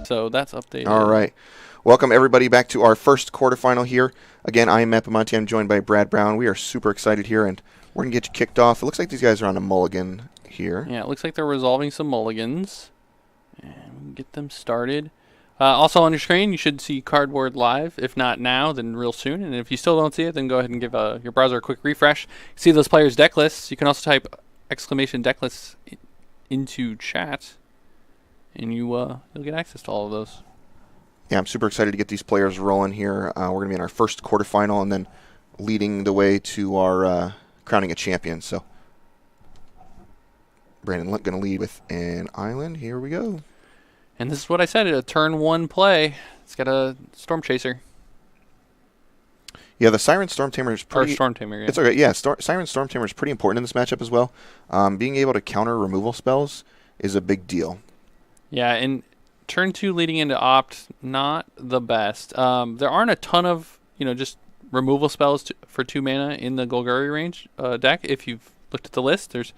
So that's updated. All right. Welcome, everybody, back to our first quarterfinal here. Again, I am Matt Bamonte. I'm joined by Brad Brown. We are super excited here, and we're going to get you kicked off. It looks like these guys are on a mulligan here. Yeah, it looks like they're resolving some mulligans. And we can get them started. Also on your screen, you should see Cardboard live. If not now, then real soon. And if you still don't see it, then go ahead and give your browser a quick refresh. See those players' deck lists. You can also type exclamation deck lists into chat, and you'll get access to all of those. Yeah, I'm super excited to get these players rolling here. We're going to be in our first quarterfinal and then leading the way to our crowning a champion. So Brandon Lunt going to lead with an island. Here we go. And this is what I said, a turn one play. It's got a Storm Chaser. Yeah, the Siren Storm Tamer is pretty... Or Storm Tamer, yeah. It's okay, yeah. Siren Storm Tamer is pretty important in this matchup as well. Being able to counter removal spells is a big deal. Yeah, and turn two leading into Opt, not the best. There aren't a ton of, just removal spells for 2 mana in the Golgari range deck. If you've looked at the list, there's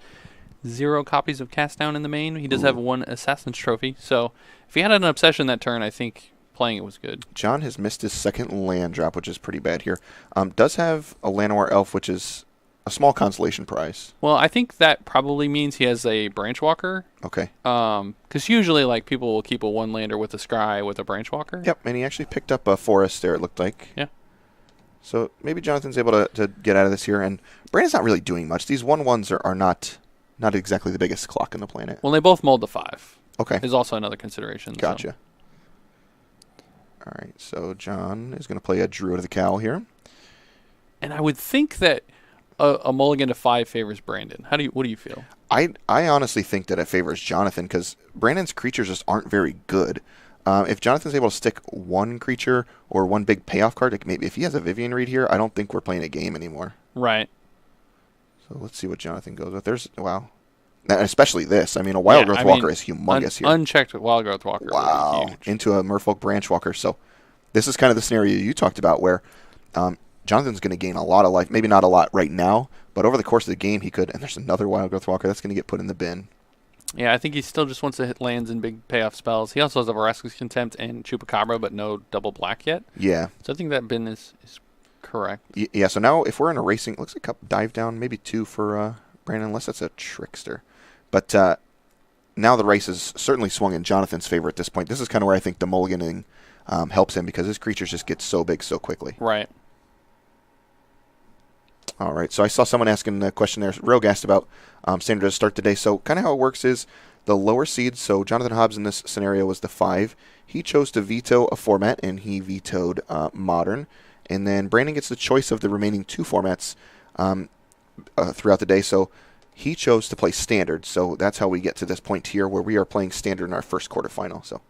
0 copies of Cast Down in the main. He does have 1 Assassin's Trophy. So if he had an Obsession that turn, I think playing it was good. John has missed his second land drop, which is pretty bad here. Does have a Llanowar Elf, which is a small consolation prize. Well, I think that probably means he has a Branch Walker. Okay. Because usually, people will keep a 1-lander with a Scry with a Branch Walker. Yep, and he actually picked up a Forest there, it looked like. Yeah. So maybe Jonathan's able to get out of this here. And Brandon's not really doing much. These 1/1s are not exactly the biggest clock on the planet. Well, they both mold to 5. Okay. Is also another consideration. Gotcha. So. All right, so John is going to play a Druid of the Cowl here. And I would think that a mulligan to 5 favors Brandon. What do you feel? I honestly think that it favors Jonathan because Brandon's creatures just aren't very good. If Jonathan's able to stick 1 creature or 1 big payoff card, like maybe if he has a Vivian Reed here, I don't think we're playing a game anymore. Right. So let's see what Jonathan goes with. Wow. And especially this. I mean, a Wild Growth Walker is humongous here. Unchecked Wild Growth Walker. Wow. Into a Merfolk Branch Walker. So this is kind of the scenario you talked about where Jonathan's going to gain a lot of life. Maybe not a lot right now, but over the course of the game he could. And there's another Wild Growth Walker that's going to get put in the bin. Yeah, I think he still just wants to hit lands and big payoff spells. He also has a Vraska's Contempt and Chupacabra, but no double black yet. Yeah. So I think that bin is correct. Yeah, so now if we're in a racing, it looks like a dive down, maybe 2 for Brandon, unless that's a Trickster. But now the race is certainly swung in Jonathan's favor at this point. This is kind of where I think the mulliganing helps him because his creatures just get so big so quickly. Right. All right, so I saw someone asking a question there. Rogue asked about standard to start today. So kind of how it works is the lower seed, so Jonathan Hobbs in this scenario was the 5. He chose to veto a format, and he vetoed Modern. And then Brandon gets the choice of the remaining 2 formats throughout the day. So he chose to play Standard, so that's how we get to this point here where we are playing Standard in our first quarterfinal. So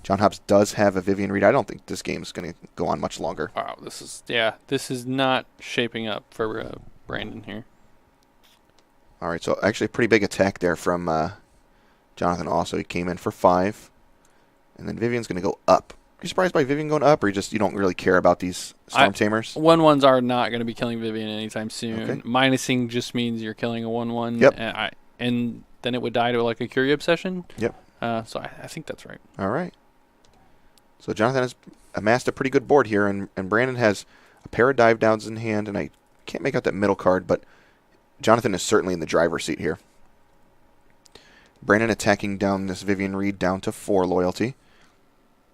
John Hobbs does have a Vivian Reed. I don't think this game is going to go on much longer. Wow, this is not shaping up for Brandon here. All right, so actually a pretty big attack there from Jonathan also. He came in for 5, and then Vivian's going to go up. Are you surprised by Vivian going up, or you don't really care about these Storm Tamers? 1/1s are not going to be killing Vivian anytime soon. Okay. Minusing just means you're killing a 1/1. Yep. And then it would die to like a Curie Obsession. Yep. So I think that's right. All right. So Jonathan has amassed a pretty good board here, and Brandon has a pair of dive downs in hand, and I can't make out that middle card, but Jonathan is certainly in the driver's seat here. Brandon attacking down this Vivian Reed down to 4 loyalty.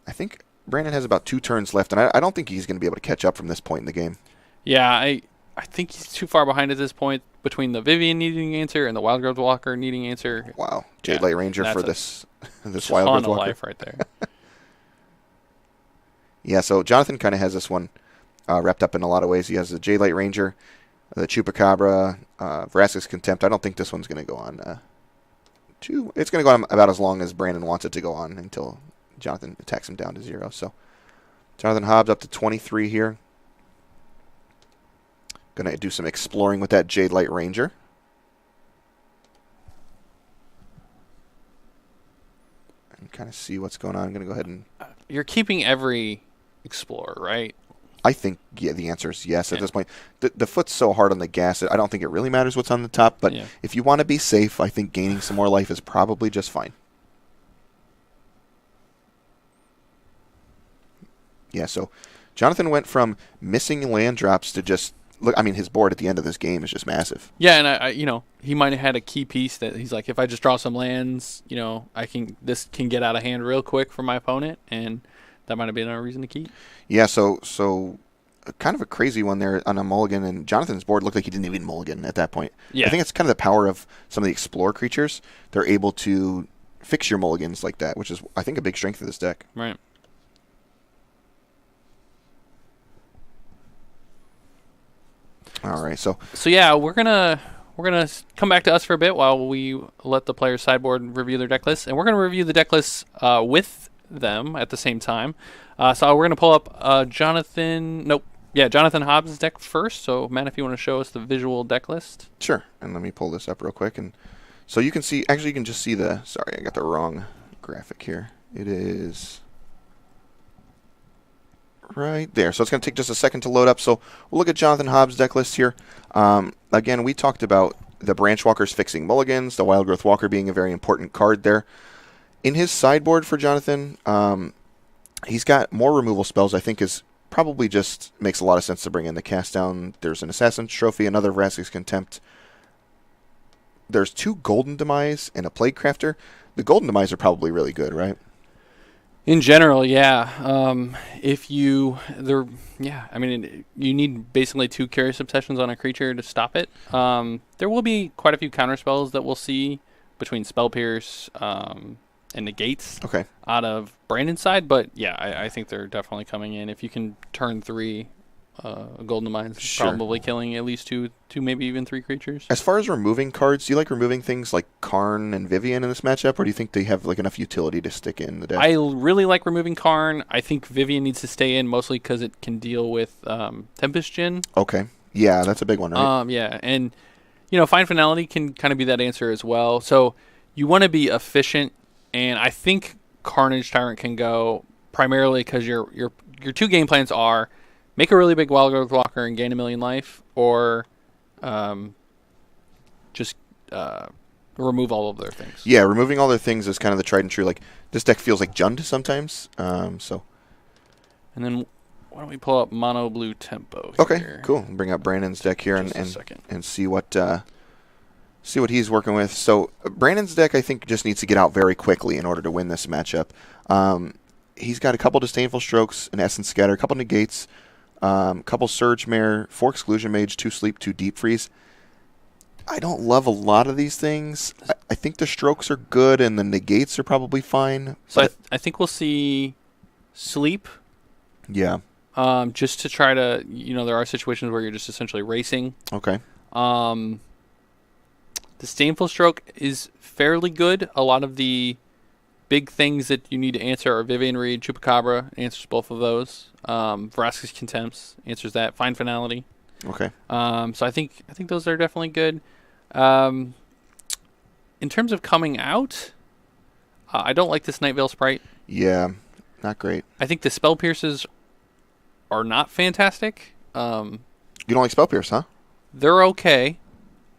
I think Brandon has about 2 turns left, and I don't think he's going to be able to catch up from this point in the game. Yeah, I think he's too far behind at this point between the Vivian needing answer and the Wild Growth Walker needing answer. Wow. Jade Light Ranger for this Wild Growth Walker. Life right there. Yeah, so Jonathan kind of has this one wrapped up in a lot of ways. He has the Jade Light Ranger, the Chupacabra, Vraska's Contempt. I don't think this one's going to go on it's going to go on about as long as Brandon wants it to go on until Jonathan attacks him down to 0. So Jonathan Hobbs up to 23 here. Going to do some exploring with that Jade Light Ranger. And kind of see what's going on. I'm going to go ahead and... You're keeping every Explorer, right? I think the answer is yes at this point. The foot's so hard on the gas, I don't think it really matters what's on the top. But if you want to be safe, I think gaining some more life is probably just fine. Yeah, so Jonathan went from missing land drops to just look. I mean, his board at the end of this game is just massive. Yeah, and I he might have had a key piece that he's like, if I just draw some lands, this can get out of hand real quick for my opponent, and that might have been a reason to keep. Yeah, so kind of a crazy one there on a mulligan, and Jonathan's board looked like he didn't even mulligan at that point. Yeah. I think it's kind of the power of some of the Explore creatures. They're able to fix your mulligans like that, which is, I think, a big strength of this deck. Right. All right, so yeah, we're gonna come back to us for a bit while we let the players sideboard review their deck lists, and we're gonna review the deck lists with them at the same time. So we're gonna pull up Jonathan Hobbs' deck first. So Matt, if you want to show us the visual deck list. sure, and let me pull this up real quick, and so you can see. Actually, you can just see the. Sorry, I got the wrong graphic here. It is right there. So it's going to take just a second to load up. So we'll look at Jonathan Hobbs' deck list here. Again, we talked about the Branch Walkers fixing mulligans, the Wild Growth Walker being a very important card there. In his sideboard for Jonathan, he's got more removal spells. I think is probably just makes a lot of sense to bring in the Cast Down. There's an Assassin's Trophy, another Vraska's Contempt. There's 2 Golden Demise and a Plague Crafter. The Golden Demise are probably really good, right? In general, yeah. You need basically 2 Curious Obsessions on a creature to stop it. There will be quite a few counter spells that we'll see between Spell Pierce and Negates out of Brandon's side, but yeah, I think they're definitely coming in. If you can turn 3 Golden Mines, sure. Probably killing at least 2, maybe even 3 creatures. As far as removing cards, do you like removing things like Karn and Vivian in this matchup, or do you think they have like enough utility to stick in the deck? I really like removing Karn. I think Vivian needs to stay in mostly because it can deal with Tempest Djinn. Okay. Yeah, that's a big one, right? Yeah, and Fine Finality can kind of be that answer as well. So you want to be efficient, and I think Carnage Tyrant can go primarily because your 2 game plans are make a really big Wild Growth Walker and gain 1,000,000 life, or just remove all of their things. Yeah, removing all their things is kind of the tried and true. Like, this deck feels like Jund sometimes. And then why don't we pull up Mono Blue Tempo okay, here. Cool. Bring up Brandon's deck here and see what he's working with. So Brandon's deck, I think, just needs to get out very quickly in order to win this matchup. He's got a couple Disdainful Strokes, an Essence Scatter, a couple Negates, couple Surge Mare, 4 Exclusion Mage, 2 Sleep, 2 Deep Freeze. I don't love a lot of these things. I think the Strokes are good and the Negates are probably fine. So I think we'll see Sleep. Yeah. Just to try to, there are situations where you're just essentially racing. Okay. Disdainful Stroke is fairly good. A lot of the big things that you need to answer are Vivian Reed, Chupacabra answers both of those. Vraska's Contempts answers that. Fine Finality. Okay. So I think those are definitely good. In terms of coming out, I don't like this Night Veil Sprite. Yeah, not great. I think the Spell Pierces are not fantastic. You don't like Spell Pierce, huh? They're okay.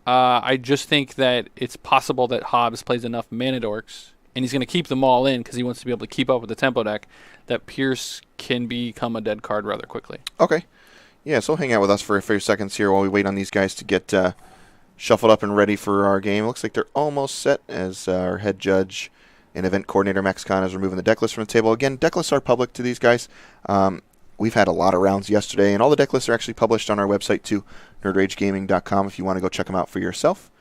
I just think that it's possible that Hobbs plays enough Mana Dorks, and he's going to keep them all in because he wants to be able to keep up with the tempo deck, that Pierce can become a dead card rather quickly. Okay. Yeah, so hang out with us for a few seconds here while we wait on these guys to get shuffled up and ready for our game. Looks like they're almost set as our head judge and event coordinator Max Khan is removing the deck list from the table. Again, deck lists are public to these guys. We've had a lot of rounds yesterday, and all the deck lists are actually published on our website too, nerdragegaming.com, if you want to go check them out for yourself.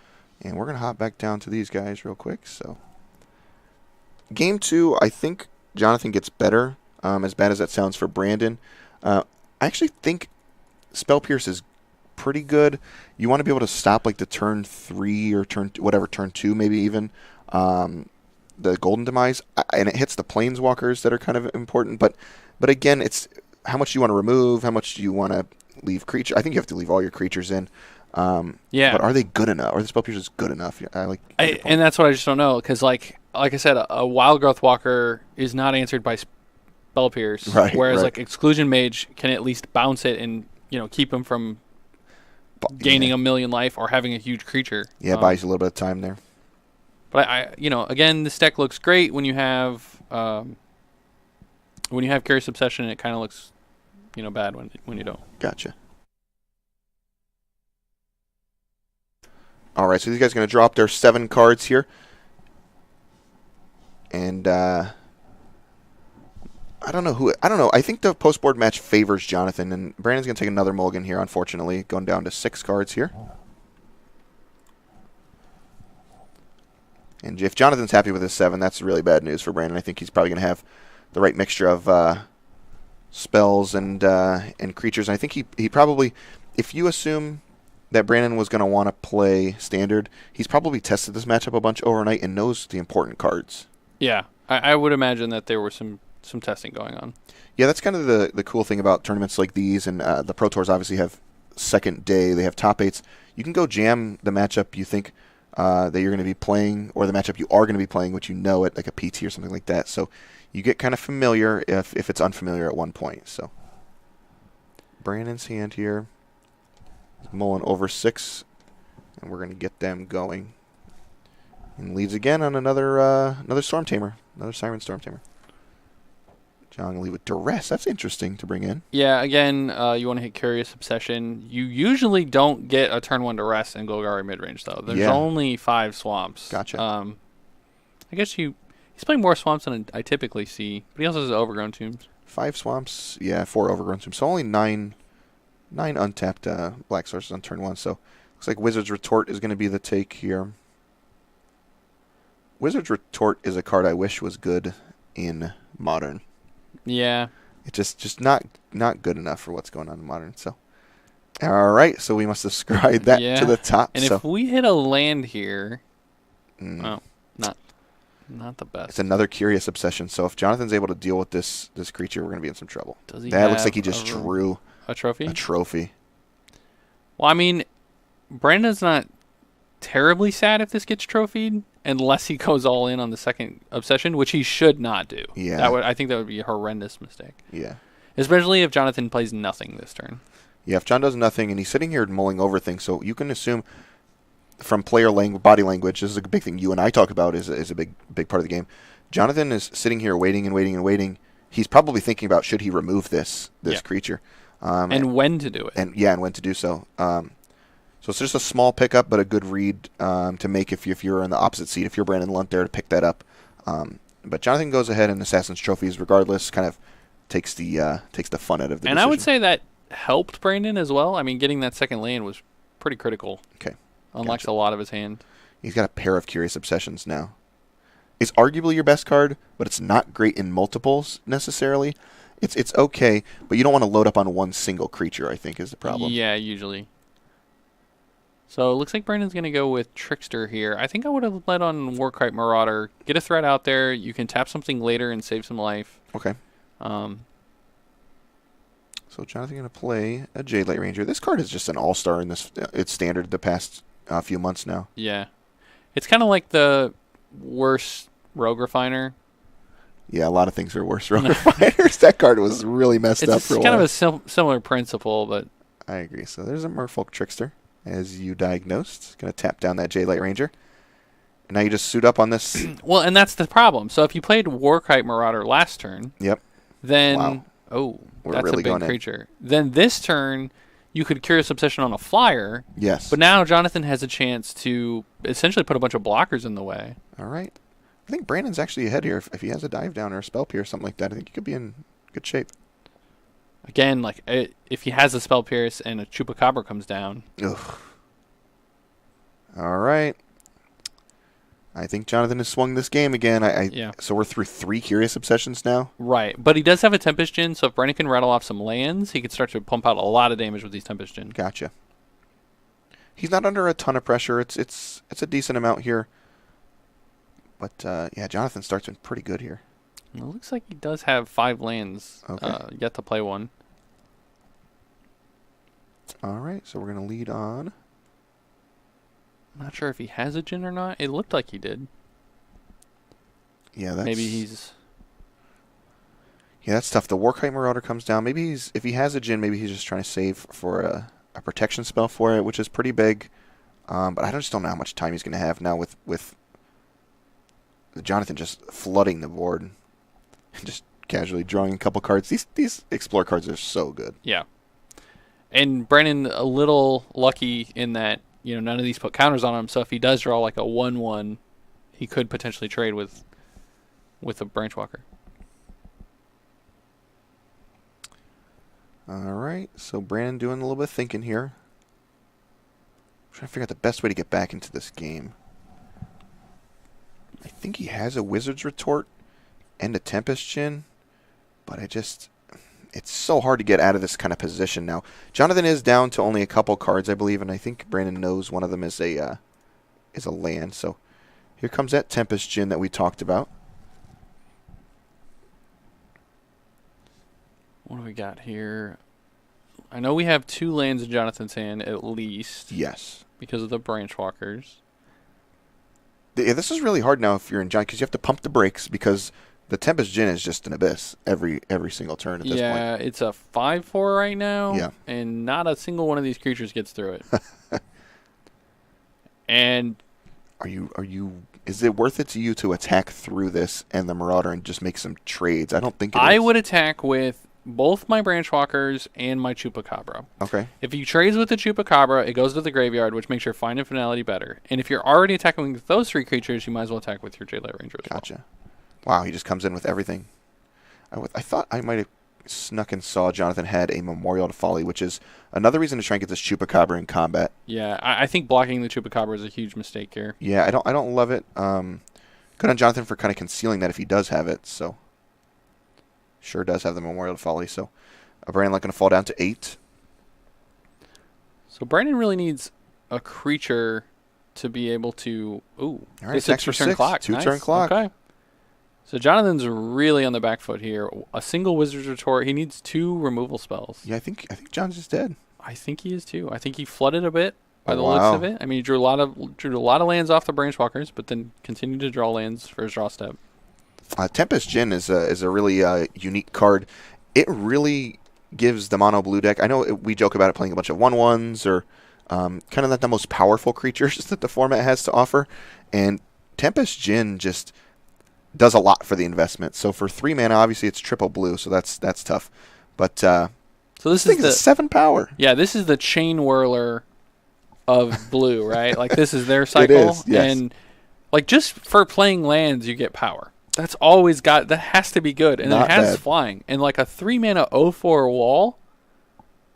And we're going to hop back down to these guys real quick. So, Game 2, I think Jonathan gets better, as bad as that sounds for Brandon. I actually think Spell Pierce is pretty good. You want to be able to stop like the turn 3 or turn 2 maybe even. The Golden Demise, and it hits the Planeswalkers that are kind of important. But again, it's how much do you want to remove, how much do you want to leave creature. I think you have to leave all your creatures in. Yeah. But are they good enough? Are the Spell Pierces good enough? And that's what I just don't know, because like I said, a Wild Growth Walker is not answered by Spell Pierce, whereas like Exclusion Mage can at least bounce it and keep him from gaining 1,000,000 life or having a huge creature. Yeah, buys you a little bit of time there. But I again, this deck looks great when you have When you have Curious Obsession, it kind of looks, bad when you don't. Gotcha. All right, so these guys are going to drop their 7 cards here. And I don't know. I think the post-board match favors Jonathan, and Brandon's going to take another mulligan here, unfortunately, going down to 6 cards here. And if Jonathan's happy with his 7, that's really bad news for Brandon. I think he's probably going to have the right mixture of spells and creatures. And I think he probably, if you assume that Brandon was going to want to play Standard, he's probably tested this matchup a bunch overnight and knows the important cards. Yeah, I would imagine that there were some testing going on. Yeah, that's kind of the cool thing about tournaments like these, and the Pro Tours obviously have second day. They have top 8s. You can go jam the matchup you think that you're going to be playing, or the matchup you are going to be playing, which you know it, like a PT or something like that. So you get kind of familiar if it's unfamiliar at one point. So Brandon's hand here. Mulling over 6, and we're going to get them going. And leads again on another Storm Tamer, another Siren Storm Tamer. John going to lead with Duress. That's interesting to bring in. Yeah, again, you want to hit Curious Obsession. You usually don't get a turn 1 Duress in Golgari midrange, though. There's only 5 swamps. Gotcha. I guess he's playing more swamps than I typically see, but he also has Overgrown Tombs. 5 swamps, 4 Overgrown Tombs. So only 9 untapped black sources on turn 1. So looks like Wizard's Retort is going to be the take here. Wizard's Retort is a card I wish was good in Modern. Yeah. It's just not good enough for what's going on in Modern. So, all right. So we must ascribe that to the top. And if we hit a land here, not the best. It's another Curious Obsession. So if Jonathan's able to deal with this creature, we're going to be in some trouble. Does he that looks like he just drew a trophy? A trophy. Well, I mean, Brandon's not terribly sad if this gets trophied, unless he goes all in on the second Obsession, which he should not do. Yeah. I think that would be a horrendous mistake. Yeah. Especially if Jonathan plays nothing this turn. Yeah, if John does nothing and he's sitting here mulling over things, so you can assume from player body language, this is a big thing you and I talk about, is a big part of the game. Jonathan is sitting here waiting and waiting and waiting. He's probably thinking about should he remove this creature. And when to do it. And when to do so. So it's just a small pickup, but a good read to make if you're in the opposite seat, if you're Brandon Lunt there to pick that up. But Jonathan goes ahead and Assassin's Trophies regardless, kind of takes the fun out of the decision. I would say that helped Brandon as well. I mean, getting that second land was pretty critical. Okay. Unlocks a lot of his hand. He's got a pair of Curious Obsessions now. It's arguably your best card, but it's not great in multiples necessarily. It's okay, but you don't want to load up on one single creature, I think, is the problem. Yeah, usually. So it looks like Brandon's going to go with Trickster here. I think I would have led on Warkite Marauder. Get a threat out there. You can tap something later and save some life. Okay. So Jonathan going to play a Jade Light Ranger. This card is just an all-star in this. It's standard the past few months now. Yeah. It's kind of like the worst Rogue Refiner. Yeah, a lot of things are worse Rogue Refiners. That card was really messed up for a while. It's kind of a similar principle, but... I agree. So there's a Merfolk Trickster, as you diagnosed. Going to tap down that Jade Light Ranger. And now you just suit up on this. Well, and that's the problem. So if you played Warkite Marauder last turn... Yep. Then... Wow. Oh, We're that's really a big creature. Then this turn... You could Curious Obsession on a flyer. Yes. But now Jonathan has a chance to essentially put a bunch of blockers in the way. All right. I think Brandon's actually ahead here. If he has a Dive Down or a Spell Pierce or something like that, I think he could be in good shape. Again, like if he has a Spell Pierce and a Chupacabra comes down. Ugh. All right. I think Jonathan has swung this game again. Yeah. So we're through 3 Curious Obsessions now. Right, but he does have a Tempest Djinn, so if Brandon can rattle off some lands, he can start to pump out a lot of damage with these Tempest Djinn. Gotcha. He's not under a ton of pressure. It's a decent amount here. But, yeah, Jonathan starts in pretty good here. It looks like he does have 5 lands yet to play one. All right, so we're going to lead on. I'm not sure if he has a Djinn or not. It looked like he did. Yeah, that's... Maybe he's... Yeah, that's tough. The Warkite Marauder comes down. Maybe if he has a Djinn, maybe he's just trying to save for a protection spell for it, which is pretty big. But I just don't know how much time he's going to have now with Jonathan just flooding the board and just casually drawing a couple cards. These Explore cards are so good. Yeah. And Brandon a little lucky in that, none of these put counters on him, so if he does draw like a 1/1, he could potentially trade with a Branchwalker. All right, so Brandon doing a little bit of thinking here. Trying to figure out the best way to get back into this game. I think he has a Wizard's Retort and a Tempest Chin, but it's so hard to get out of this kind of position now. Jonathan is down to only a couple cards, I believe, and I think Brandon knows one of them is a land. So here comes that Tempest Chin that we talked about. What do we got here? I know we have 2 lands in Jonathan's hand at least. Yes. Because of the Branchwalkers. Yeah, this is really hard now if you're in John, because you have to pump the brakes because the Tempest Djinn is just an abyss every single turn at this point. Yeah, it's a 5/4 right now. Yeah. And not a single one of these creatures gets through it. And is it worth it to you to attack through this and the Marauder and just make some trades? I don't think it is. I would attack with both my Branchwalkers and my Chupacabra. Okay. If you trades with the Chupacabra, it goes to the graveyard, which makes your Find and Finality better. And if you're already attacking with those 3 creatures, you might as well attack with your Jaylight Ranger as well. Gotcha. Wow, he just comes in with everything. I thought I might have snuck and saw Jonathan had a Memorial to Folly, which is another reason to try and get this Chupacabra in combat. Yeah, I think blocking the Chupacabra is a huge mistake here. Yeah, I don't love it. Good on Jonathan for kind of concealing that if he does have it, so... Sure does have the Memorial to Folly, so Brandon not going to fall down to 8. So Brandon really needs a creature to be able to... Ooh, all right, it's a 2-turn clock. 2-turn clock. Okay. So Jonathan's really on the back foot here. A single Wizard's Retort. He needs 2 removal spells. Yeah, I think John's just dead. I think he is too. I think he flooded a bit by the looks of it. I mean, he drew a lot of lands off the Branchwalkers, but then continued to draw lands for his draw step. Tempest Djinn is a really unique card. It really gives the mono blue deck. I know we joke about it playing a bunch of 1/1s or kind of not the most powerful creatures that the format has to offer. And Tempest Djinn just does a lot for the investment. So for 3 mana, obviously it's triple blue, so that's tough. But so this is the 7 power. Yeah, this is the Chain Whirler of blue, right? Like this is their cycle. It is, yes. And like just for playing lands, you get power. That's always that has to be good. And Not it has bad. flying. And like a 3 mana 0/4 wall,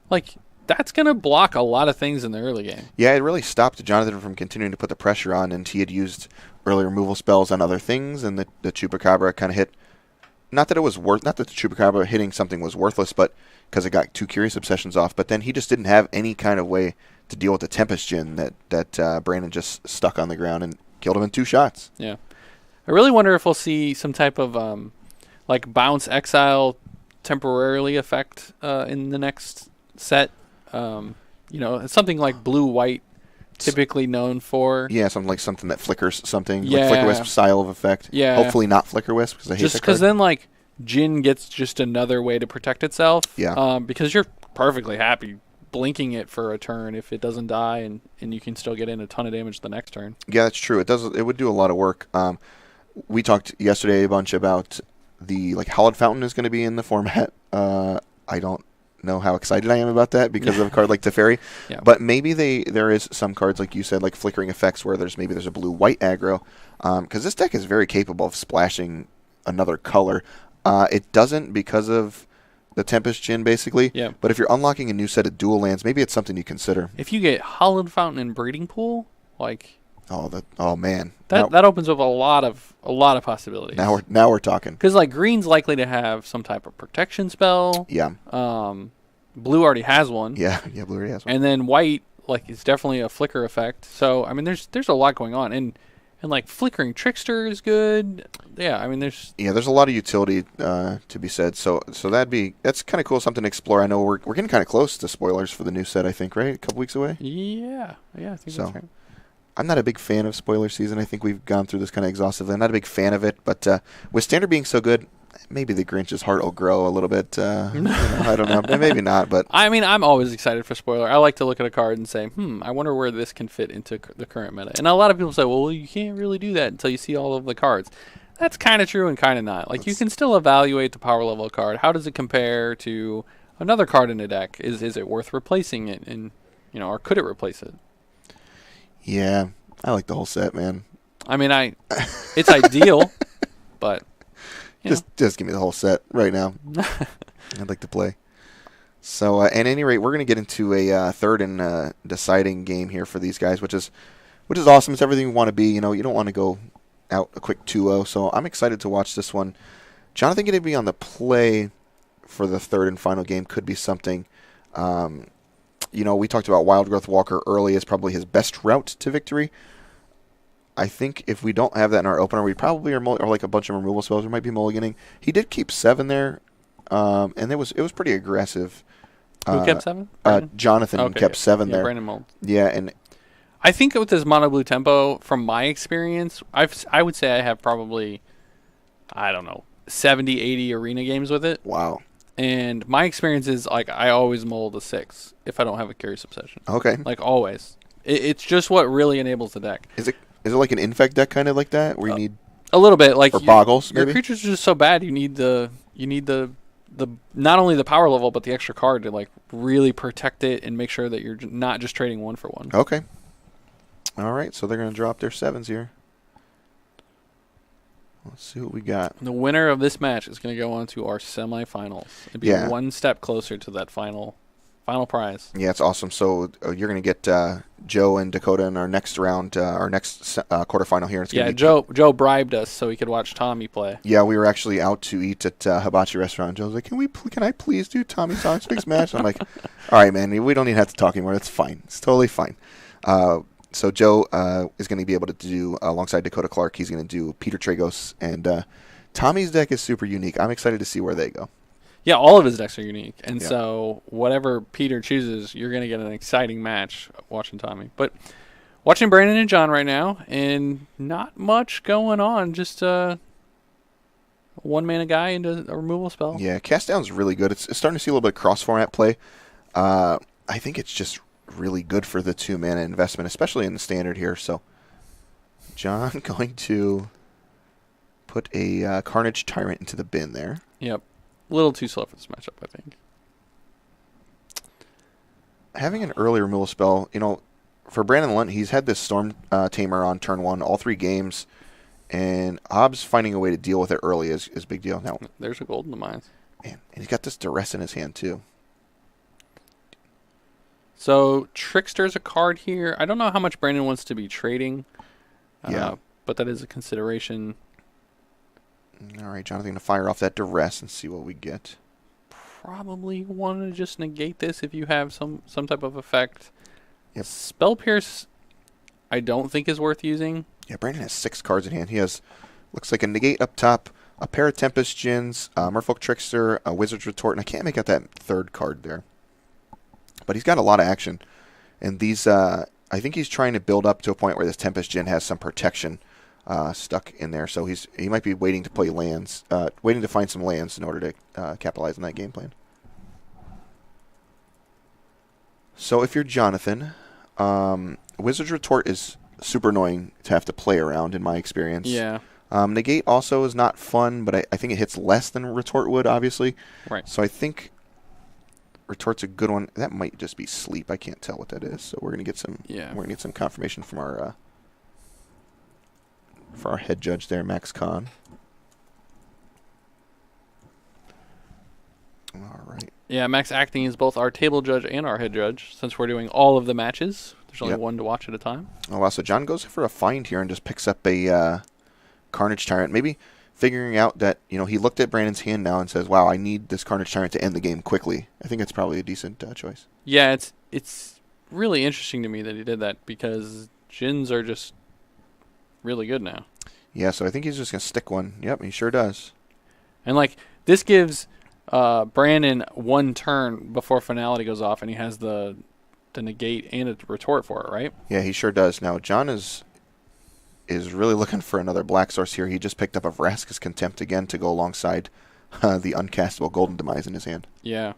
like that's going to block a lot of things in the early game. Yeah, it really stopped Jonathan from continuing to put the pressure on, and he had used early removal spells on other things, and the Chupacabra kind of hit. Not that the Chupacabra hitting something was worthless, but because it got 2 Curious Obsessions off. But then he just didn't have any kind of way to deal with the Tempest Djinn that Brandon just stuck on the ground and killed him in 2 shots. Yeah. I really wonder if we'll see some type of like bounce exile temporarily effect in the next set. It's something like blue-white typically known for. Yeah, something that flickers something. Yeah. Like Flicker Wisp style of effect. Yeah. Hopefully not Flicker Wisp because I hate just that because card. then like Jinn gets just another way to protect itself. Yeah. Because you're perfectly happy blinking it for a turn if it doesn't die, and you can still get in a ton of damage the next turn. Yeah, that's true. It would do a lot of work. We talked yesterday a bunch about the Hallowed Fountain is going to be in the format. I don't know how excited I am about that because of a card like Teferi. Yeah. But maybe there is some cards, like you said, like Flickering Effects, where there's a blue-white aggro. Because this deck is very capable of splashing another color. It doesn't because of the Tempest Djinn, basically. Yeah. But if you're unlocking a new set of dual lands, maybe it's something you consider. If you get Hallowed Fountain and Breeding Pool, like... Oh man. That opens up a lot of possibilities. Now we're talking. Because like green's likely to have some type of protection spell. Yeah. Blue already has one. Yeah, blue already has one. And then white is definitely a flicker effect. So I mean there's a lot going on. And like Flickering Trickster is good. Yeah, I mean there's a lot of utility to be said. So that's kind of cool, something to explore. I know we're getting kind of close to spoilers for the new set, I think, right? A couple weeks away? Yeah, I think that's right. I'm not a big fan of spoiler season. I think we've gone through this kind of exhaustively. I'm not a big fan of it, but with Standard being so good, maybe the Grinch's heart will grow a little bit. I don't know. Maybe not, but... I mean, I'm always excited for spoiler. I like to look at a card and say, I wonder where this can fit into the current meta. And a lot of people say, well, you can't really do that until you see all of the cards. That's kind of true and kind of not. Like, you can still evaluate the power level of a card. How does it compare to another card in a deck? Is it worth replacing it? And, or could it replace it? Yeah, I like the whole set, man. I mean, it's ideal, but just give me the whole set right now. I'd like to play. So, at any rate, we're going to get into a third and deciding game here for these guys, which is awesome. It's everything we want to be. You don't want to go out a quick 2-0, so I'm excited to watch this one. Jonathan getting to be on the play for the third and final game could be something. We talked about Wild Growth Walker early as probably his best route to victory. I think if we don't have that in our opener, we probably are like a bunch of removal spells. We might be mulliganing. He did keep 7 there, and it was pretty aggressive. Who kept 7? Jonathan kept 7 there. Brandon Mold. Yeah, and I think with this mono blue tempo, from my experience, I would say I have probably, 70, 80 arena games with it. Wow. And my experience is, like, I always mold a 6 if I don't have a Curious Obsession. Okay. Like, always. It's just what really enables the deck. Is it like an infect deck kind of like that, where you need a little bit, like, or boggles? Your Maybe? creatures are just so bad. You need the not only the power level but the extra card to, like, really protect it and make sure that you're not just trading 1 for 1. Okay. All right, so they're going to drop their 7s here. Let's see what we got. The winner of this match is going to go on to our semifinals. It'd be one step closer to that final prize. Yeah, it's awesome. So you're going to get Joe and Dakota in our next round, our next quarterfinal here. It's gonna be Joe bribed us so he could watch Tommy play. Yeah, we were actually out to eat at Hibachi Restaurant. Joe's like, can I please do Tommy Sonicstic's match? I'm like, all right, man, we don't even have to talk anymore. That's fine. It's totally fine. So Joe is going to be able to do, alongside Dakota Clark, he's going to do Peter Tragos. And Tommy's deck is super unique. I'm excited to see where they go. Yeah, all of his decks are unique. And so whatever Peter chooses, you're going to get an exciting match watching Tommy. But watching Brandon and John right now, and not much going on. Just a one-mana guy into a removal spell. Yeah, Cast Down's really good. It's starting to see a little bit of cross-format play. I think it's just really good for the 2-mana investment, especially in the standard here. So John going to put a Carnage Tyrant into the bin there. Yep. A little too slow for this matchup, I think. Having an early removal spell, for Brandon Lunt, he's had this Storm Tamer on turn 1 all 3 games, and Hobbs finding a way to deal with it early is a big deal. Now, there's a gold in the mines. Man, and he's got this Duress in his hand, too. So, Trickster's a card here. I don't know how much Brandon wants to be trading, but that is a consideration. All right, Jonathan, going to fire off that Duress and see what we get. Probably want to just negate this if you have some type of effect. Yep. Spell Pierce, I don't think is worth using. Yeah, Brandon has 6 cards in hand. He has, looks like a negate up top, a pair of Tempest Djinns, a Merfolk Trickster, a Wizard's Retort, and I can't make out that third card there. But he's got a lot of action. And these, I think he's trying to build up to a point where this Tempest Djinn has some protection stuck in there. So he might be waiting to play lands, waiting to find some lands in order to capitalize on that game plan. So if you're Jonathan, Wizard's Retort is super annoying to have to play around, in my experience. Yeah. Negate also is not fun, but I think it hits less than Retort would, obviously. Right. So I think Retort's a good one. That might just be Sleep. I can't tell what that is. So we're gonna get some. Yeah. We're gonna get some confirmation from our for our head judge there, Max Khan. All right. Yeah, Max acting as both our table judge and our head judge, since we're doing all of the matches. There's only one to watch at a time. Oh wow! So John goes for a find here and just picks up a Carnage Tyrant. Maybe figuring out that he looked at Brandon's hand now and says, "Wow, I need this Carnage Tyrant to end the game quickly." I think it's probably a decent choice. Yeah, it's really interesting to me that he did that, because Djinns are just really good now. Yeah, so I think he's just gonna stick one. Yep, he sure does. And this gives Brandon one turn before Finality goes off, and he has the negate and a retort for it, right? Yeah, he sure does. Now John is really looking for another black source here. He just picked up a Vraska's Contempt again to go alongside the uncastable Golden Demise in his hand. Yeah.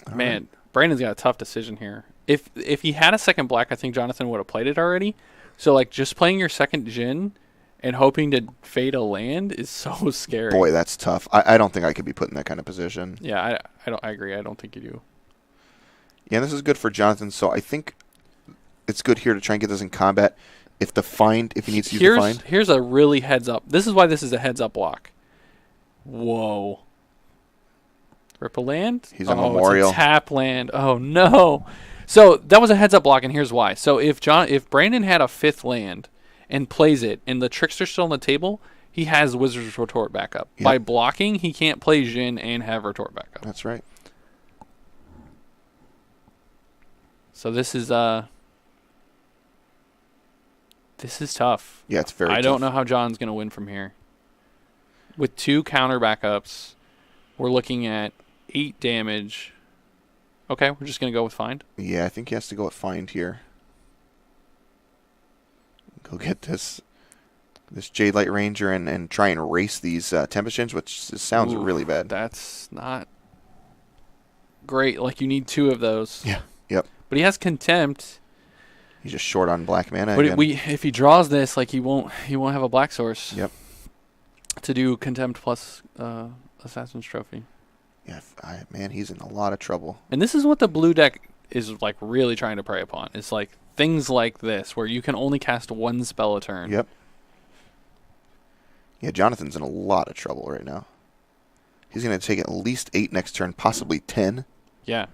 All Man, right. Brandon's got a tough decision here. If he had a second black, I think Jonathan would have played it already. So just playing your second Djinn and hoping to fade a land is so scary. Boy, that's tough. I don't think I could be put in that kind of position. Yeah, I agree. I don't think you do. Yeah, this is good for Jonathan, so I think it's good here to try and get this in combat. If he needs to use the find. Here's a really heads up. This is why this is a heads up block. Whoa. Rip a land? He's a Memorial. It's a tap land. Oh, no. So that was a heads up block, and here's why. So if Brandon had a 5th land and plays it, and the Trickster's still on the table, he has Wizard's Retort backup. Yep. By blocking, he can't play Jhin and have Retort backup. That's right. So this is tough. Yeah, it's very tough. I don't know how John's going to win from here. With 2 counter backups, we're looking at 8 damage. Okay, we're just going to go with find. Yeah, I think he has to go with find here. Go get this Jade Light Ranger and try and race these Tempest Gens, which sounds really bad. That's not great. Like, you need 2 of those. Yeah, yep. But he has Contempt. He's just short on black mana. But if he draws this, like, he won't have a black source. Yep. To do Contempt plus Assassin's Trophy. Yeah, man, he's in a lot of trouble. And this is what the blue deck is, like, really trying to prey upon. It's like things like this, where you can only cast 1 spell a turn. Yep. Yeah, Jonathan's in a lot of trouble right now. He's going to take at least 8 next turn, possibly 10. Yeah.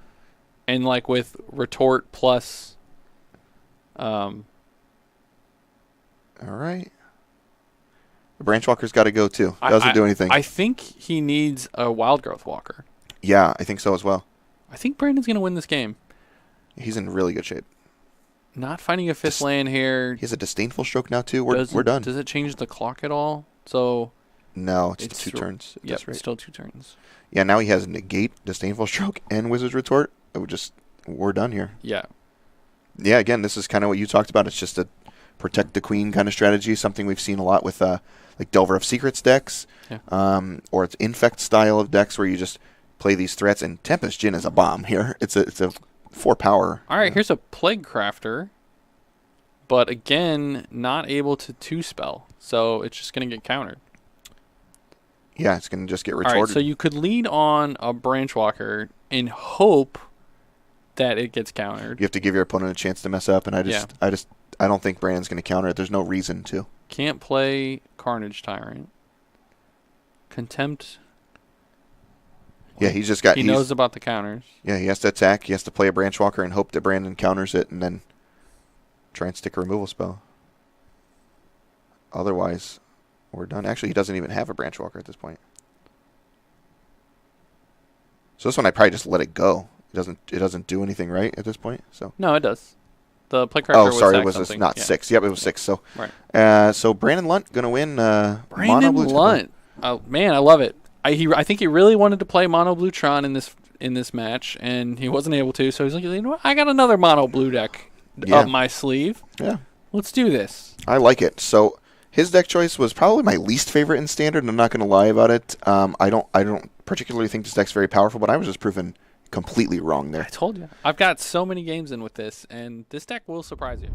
And, like, with Retort plus... All right. The Branch Walker's got to go, too. Doesn't do anything. I think he needs a Wild Growth Walker. Yeah, I think so as well. I think Brandon's going to win this game. He's in really good shape. Not finding a 5th land here. He has a Disdainful Stroke now, too. We're done. Does it change the clock at all? So no, it's 2 turns. Yep, That's right. Still 2 turns. Yeah, now he has Negate, Disdainful Stroke, and Wizard's Retort. We're done here. Yeah. Yeah, again, this is kind of what you talked about. It's just a protect the queen kind of strategy, something we've seen a lot with like Delver of Secrets decks, or it's Infect style of decks where you just play these threats, and Tempest Jhin is a bomb here. It's a 4 power. All right, here's a Plague Crafter, but again, not able to 2-spell, so it's just going to get countered. Yeah, it's going to just get retorted. All right, so you could lead on a Branch Walker and hope that it gets countered. You have to give your opponent a chance to mess up, and I don't think Brandon's going to counter it. There's no reason to. Can't play Carnage Tyrant. Contempt. Yeah, he's just got... He knows about the counters. Yeah, he has to attack. He has to play a Branch Walker and hope that Brandon counters it, and then try and stick a removal spell. Otherwise, we're done. Actually, he doesn't even have a Branch Walker at this point. So this one, I'd probably just let it go. It doesn't do anything right at this point. So no, it does. The Plague Crafter was not 6. Yep, it was 6. So right. So Brandon Lunt gonna win. Brandon Lunt. Oh man, I love it. I think he really wanted to play Mono Blue Tron in this match, and he wasn't able to. So he's like, you know what? I got another Mono Blue deck up my sleeve. Yeah, let's do this. I like it. So his deck choice was probably my least favorite in Standard, and I'm not gonna lie about it. I don't particularly think this deck's very powerful, but I was just proven completely wrong there. I told you. I've got so many games in with this, and this deck will surprise you.